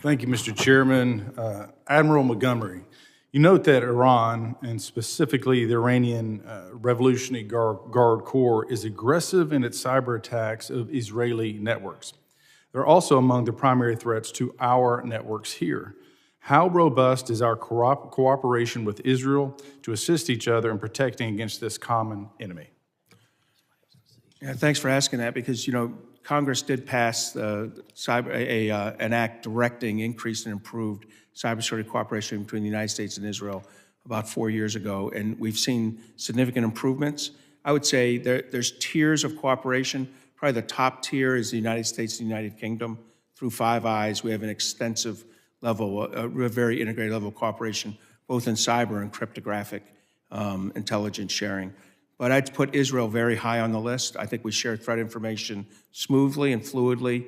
Thank you, Mr. Chairman. Admiral Montgomery, you note that Iran, and specifically the Iranian Revolutionary Guard Corps, is aggressive in its cyber attacks of Israeli networks. They're also among the primary threats to our networks here. How robust is our cooperation with Israel to assist each other in protecting against this common enemy? Yeah, thanks for asking that, because Congress did pass an act directing increased and improved cybersecurity cooperation between the United States and Israel about 4 years ago, and we've seen significant improvements. I would say there's tiers of cooperation. Probably the top tier is the United States and the United Kingdom. Through Five Eyes, we have an extensive level, a very integrated level of cooperation, both in cyber and cryptographic intelligence sharing. But I'd put Israel very high on the list. I think we share threat information smoothly and fluidly.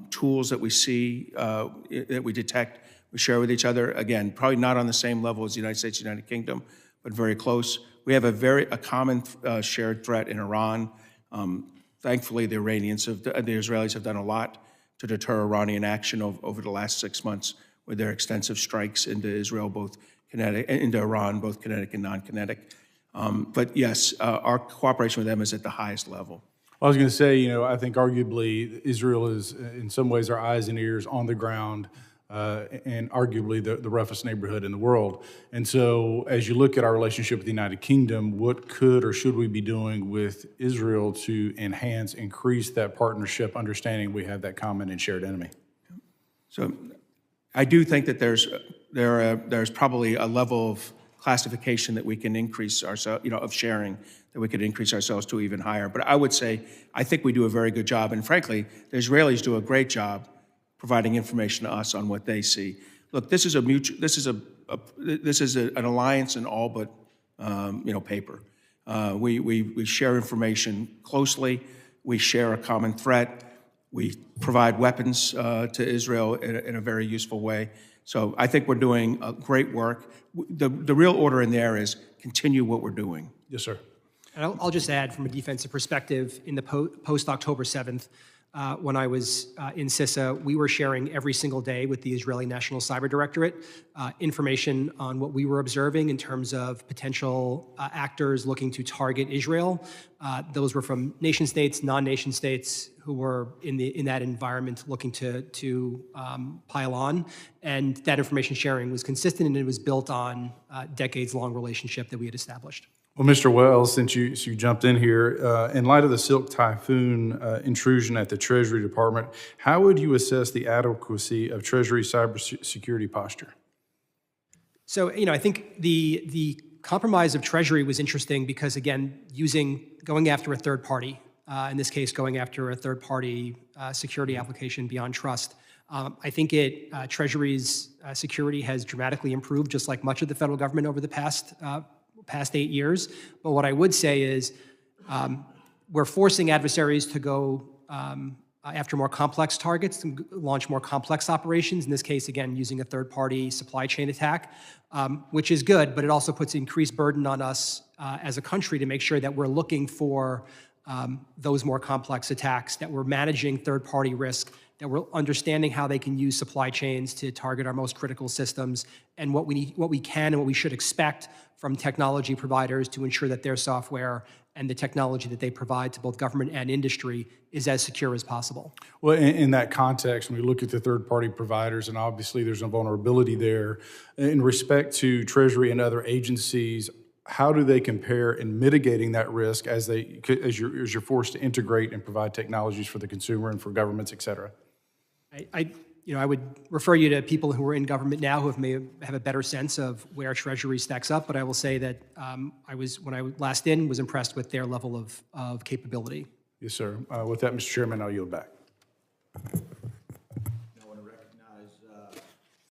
Tools that we see, that we detect, we share with each other. Again, probably not on the same level as the United States, United Kingdom, but very close. We have a common shared threat in Iran. Thankfully, the Israelis have done a lot to deter Iranian action over the last 6 months with their extensive strikes into Israel, into Iran, both kinetic and non-kinetic. But yes, our cooperation with them is at the highest level. I was going to say, I think arguably Israel is in some ways our eyes and ears on the ground, and arguably the roughest neighborhood in the world. And so as you look at our relationship with the United Kingdom, what could or should we be doing with Israel to increase that partnership, understanding we have that common and shared enemy? So I do think that there's probably a level of classification that we can increase ourselves, of sharing, that we could increase ourselves to even higher. But I would say, I think we do a very good job. And frankly, the Israelis do a great job providing information to us on what they see. Look, this is an alliance in all but, paper. We share information closely. We share a common threat. We provide weapons to Israel in a very useful way. So I think we're doing great work. The real order in there is continue what we're doing. Yes, sir. And I'll just add, from a defensive perspective, in the post-October 7th, when I was in CISA, we were sharing every single day with the Israeli National Cyber Directorate information on what we were observing in terms of potential actors looking to target Israel. Those were from nation states, non-nation states who were in that environment looking to pile on. And that information sharing was consistent, and it was built on a decades-long relationship that we had established. Well, Mr. Wells, since you jumped in here, in light of the Silk Typhoon intrusion at the Treasury Department, how would you assess the adequacy of Treasury's cybersecurity posture? So, I think the compromise of Treasury was interesting because, again, going after a third party, in this case, going after a third party security application beyond trust, I think Treasury's security has dramatically improved, just like much of the federal government over the past 8 years. But what I would say is we're forcing adversaries to go after more complex targets and launch more complex operations, in this case, again, using a third-party supply chain attack, which is good, but it also puts increased burden on us as a country to make sure that we're looking for those more complex attacks, that we're managing third-party risk, that we're understanding how they can use supply chains to target our most critical systems, and what we can and what we should expect from technology providers to ensure that their software and the technology that they provide to both government and industry is as secure as possible. Well, in that context, when we look at the third-party providers, and obviously there's a vulnerability there, in respect to Treasury and other agencies, how do they compare in mitigating that risk as you're forced to integrate and provide technologies for the consumer and for governments, et cetera? I would refer you to people who are in government now who may have a better sense of where Treasury stacks up, but I will say that when I last was impressed with their level of capability. Yes, sir. With that, Mr. Chairman, I'll yield back.